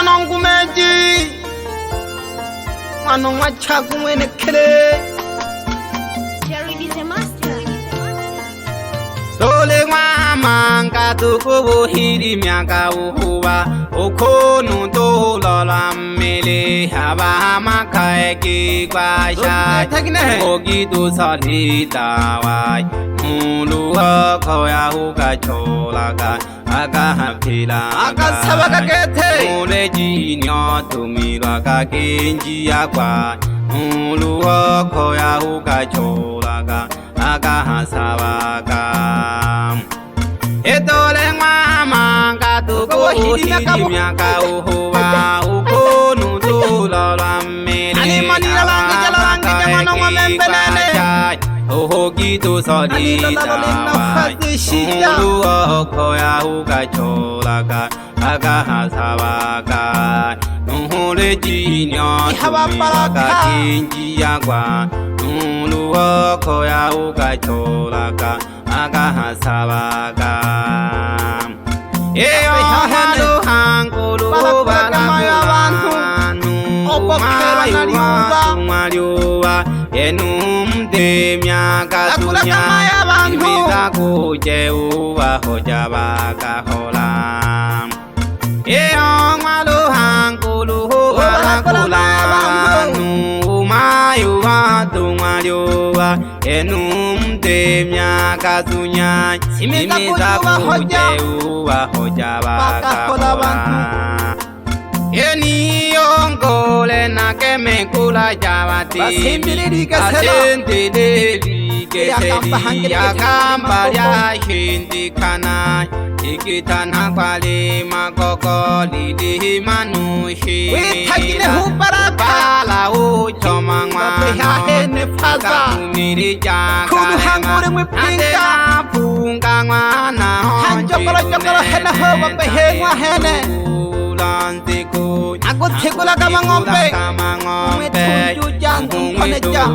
mwanangu Meji, mwana chagu mwene kele Dole manga tukubu hiri miaka uhuwa Okonu dola mele haba makaeki kwa shai Ogi du salita wai Mulu hoko ya huka cholaga Aka hapila Aka sabaka kete Mule jinyo tumilaka kenji ya kwa Mulu hoko ya huka cholaga Aka hasabaka Edole manga tuko hiri miaka uhuwa Ukonu dola mele Alimani lalangi jamano wamembelele Ohogi to solita wai Mulu oko ya huka cholaga Aga hasabaka Nuhule jinyo tumilaka kenji ya kwa Mulu oko ya huka cholaga Aga hasabaka Eyo hanu hankulu balamanu Mayuwa Enumde miaka tunya Ibiza kuje uwa hoja baka hola Eyo malu hankulu balamanu Mayuwa tunyaliwa Enumde miaka tunya Ibiza kuje uwa hoja baka hola Yeni yongole na keme kula jawati Asendeleli keseli Yakamba ya hindi kana Ikitana kwali makoko lidi manushi Bala uchoma ngwana Kakumiri jakarema Andena punga ngwana Hanjokolo hena hoa pehengwa hene Aku tegula kama ngombe Umetunju jantung koneja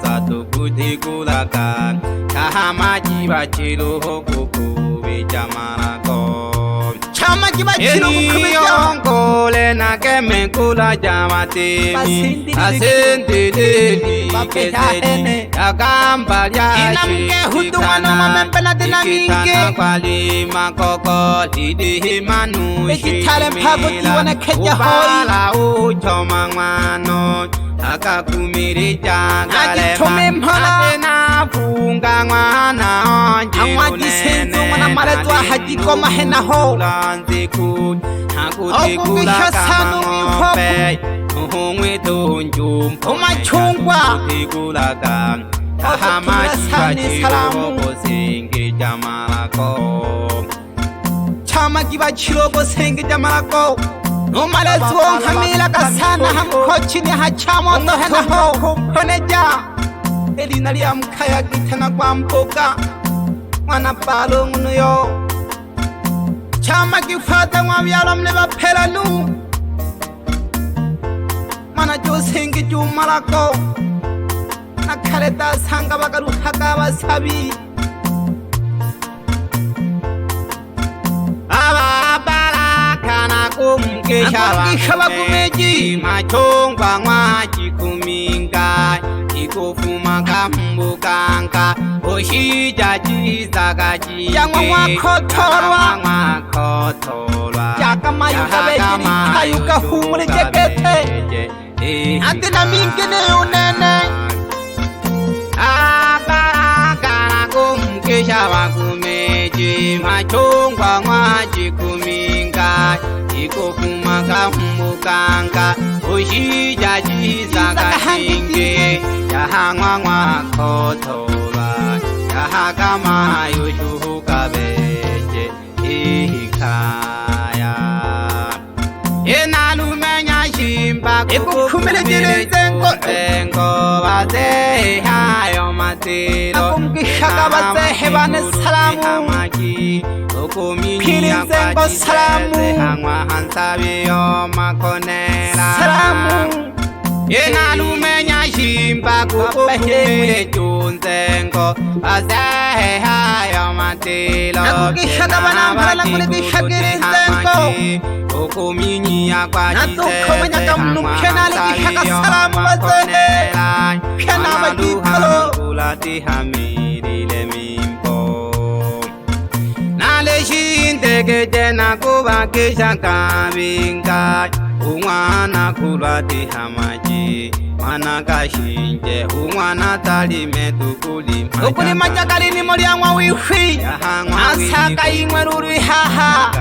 Satu putih kulakan Kahama jiwa cilu hukuku Bijamarako Chama jiwa cilu hukuku Yongkole na keme kula jamati Asinti didi kesedi Yakamba ya shikana Ikitana kwali makoko Didi manushi Ubala uchoma ngwano Akakumiri jagalema Atena funga ngwana Jisenzo mwana maletwa hajiko mahena ho Ulanziku Hakutikula kama ngompe Uhungwe tunjumpo Umachungwa Hakutikula kama Tahamajiwa chirobo singi jamalako Chama kiba chirobo singi jamalako Numalezo hamila kasana hamkochini hachamo tohena ho Honeja Elina liya mkaya gitana kwa mpoka Mwana palo ngunuyo Chama kifata mwabiyalo mleba pelanu Mana jo singi jumalako Nakaleta sanga bagaru haka wasabi Akumkisha kumeji Machongwa mwaji kuminga Ikofuma kambukanka Oshija jizaga jike Yangwa wakotorwa Yaka mayuka beji Kayuka humule jekete Atina mingine unene Abarakana kumkisha wakumeji Machongwa mwaji kuminga Ikofuma kambukanka Oshija jizaga jike Yahangwa mwakotola Yahagama yushuhuka beje Ihikaya Enalumenya shimba Kukumele jile zengo Waze hayo matiro Akumkishaka waze hebane salamu Pili zengo salamu Hangwa hansabiyo makonera Salamu Enalumenya shimba kukuhimule chunzengo Azahe hayo matilo Nakukishaka banamhala kulikishakiri nzengo Okuminyiya kwa Natukomenya kamnukena likishaka salamu wazehe Kena majitolo Kulati hamirile mimpo Nale shinteke jena kubakisha kabinga Umwana kulati hamaji Mwana kashinje umwana talime tukulima Ukulima jakalini moliangwa wifi Asaka ingwe ruri haha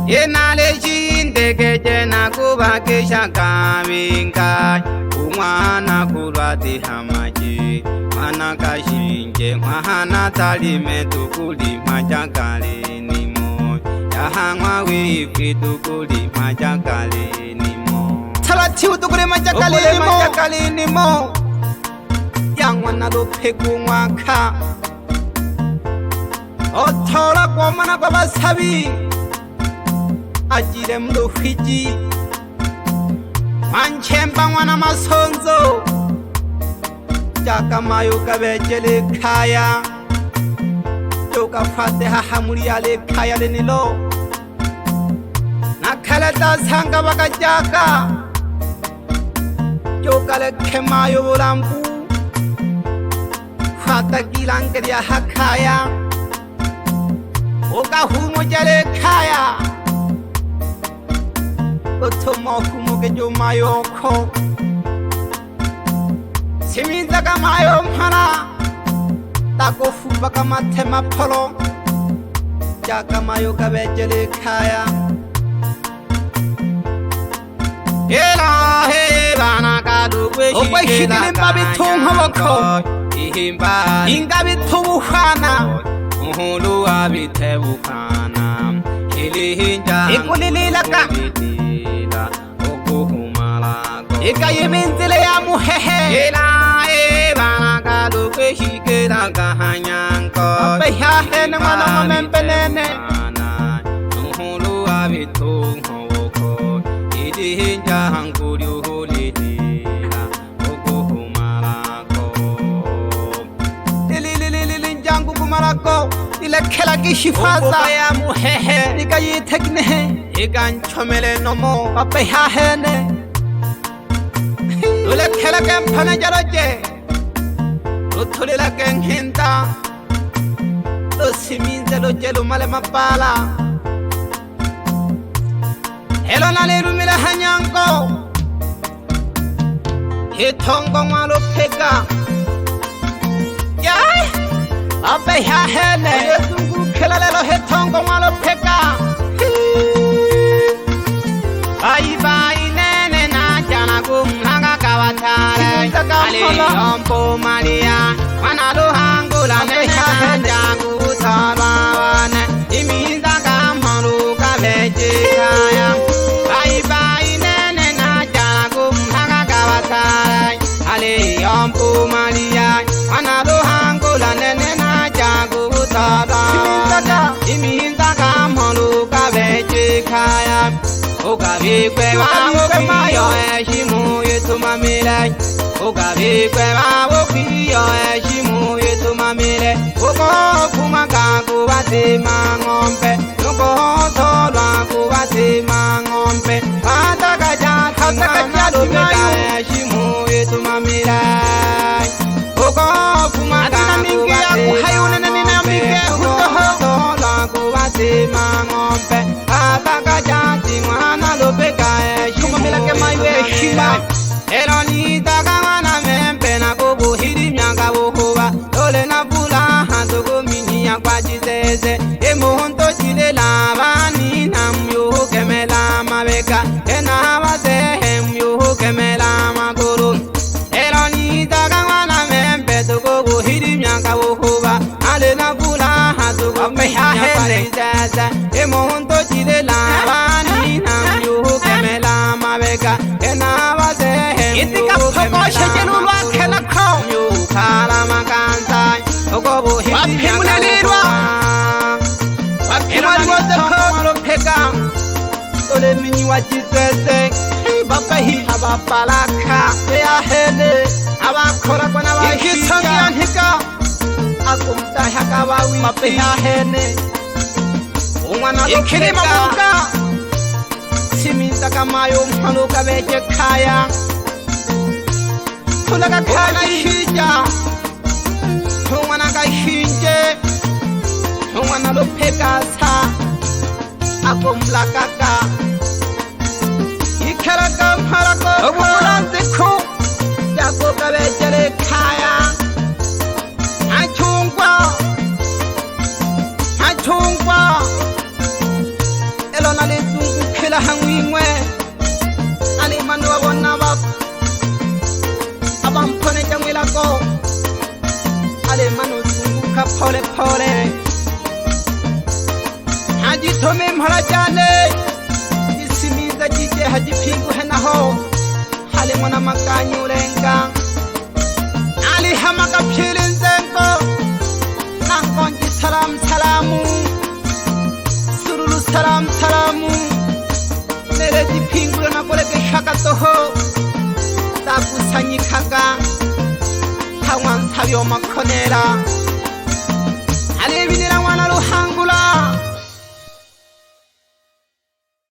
Yenale shinteke jena kubakisha kabinga Umwana kulati hamaji Mwana kashinje mwana talime tukulima jakalini mo Yahangwa wifi tukulima jakalini mo Talatiwa tukulima jakalini mo Yangwa na lupeku mwaka Otola kwa mana kwa basabi Ajire mluhiji Manchemba wana masonzo Jaka mayo kabejele kaya Joka fate hahamuri yale kaya lenilo Nakaleta sanga baka jaka Joka leke mayo bulambu Fata gilangeri ya hakaya Oka humo jale kaya Otomo humo gejo mayo ko Siminza kamayo mhana Tako fuba kama tema polo Jaka mayo kabejele kaya Ela he bana kadu Okwe shikile mbabi tunga wako Inga bitungu hana Uhulu abite bukana Hili hinja Ikulilila ka Ika yiminzile ya muhehe Ela he bana kadu shikila kahanyanko Ape hahene mwana mamempenene Uhulu abitunga wako Hili hinja hankuri uhuli hila Ukuhumalako Lili njangu kumarako Ile kela kishifaza Ukuba ya muhehe Ika yitekne Ika nchomele nomo Ape hahene Ule kela kempane jaroje Utulila kenhinta Siminze lo jelo male mapala Helo naliru mila hanyanko Hitongo mwalo pega Yay Abe ya hele Yesungu kela lelo hitongo mwalo pega Bye bye nene na jana kumlanga kawatale Ali ompo maria Wanalo hangula nene na jangu talawane Iminza kamalu kabeji kaya Bye bye nene na jana kumlanga kawatale Ali ompo maria Wanalo hangula nene na jangu talawane Iminza kamalu kabeji kaya Ukabikwe wawokiyo eshimu yetumamile Ukabikwe wawokiyo eshimu yetumamile Ukokuma kakubatima ngombe Ukotolwa kubatima ngombe Atakaja lumika eshimu yetumamile Ukokuma kakubatima ngombe Ukotolwa kubatima ngombe Atakaja mwana lopeka Kumamila ke maiwe shima Eloni takamana mempe na kubu hiri mianga wukuba Dole na pula hantuku mini ya kwa jizeze Emuhunto chile labani na myuhu kemela mabeka Ena wase myuhu kemela makuru Eloni takamana mempe tukubu hiri mianga wukuba Ale na pula hantuku mini ya kwa jizeze Emuhunto chile labani na myuhu kemela mabeka Ena wase Itika poko shejelulwa kela ko Kala makansa Okobo hiti Wapimulelirwa Wapimulelirwa ko pega Ole minyi wajizeze babahi ababalaka yahele abakora kona bahisanga akumta hakabawi mapehene umwana lokhere mabuka siminza kamayo mhanuka beje khaya tulaga khana hija umwana kahinje umwana lophekasa akumlakaka ikharaga mharako obulanzikho jako kabejere khaya achungwa elona lezungu khela hangwingwe ani manu wabona ba abamphone jamwela ko ale manu zungu ka phole phole haji thome mhara jane isimiza jije haji phingu hena ho hale mona makanyu lenga ali hamaka philin zenko nangkonji salam salamu surulu salam salamu mere di phingu na kole ke shaka toho taku sanyi khaka hawan sabyo makhonera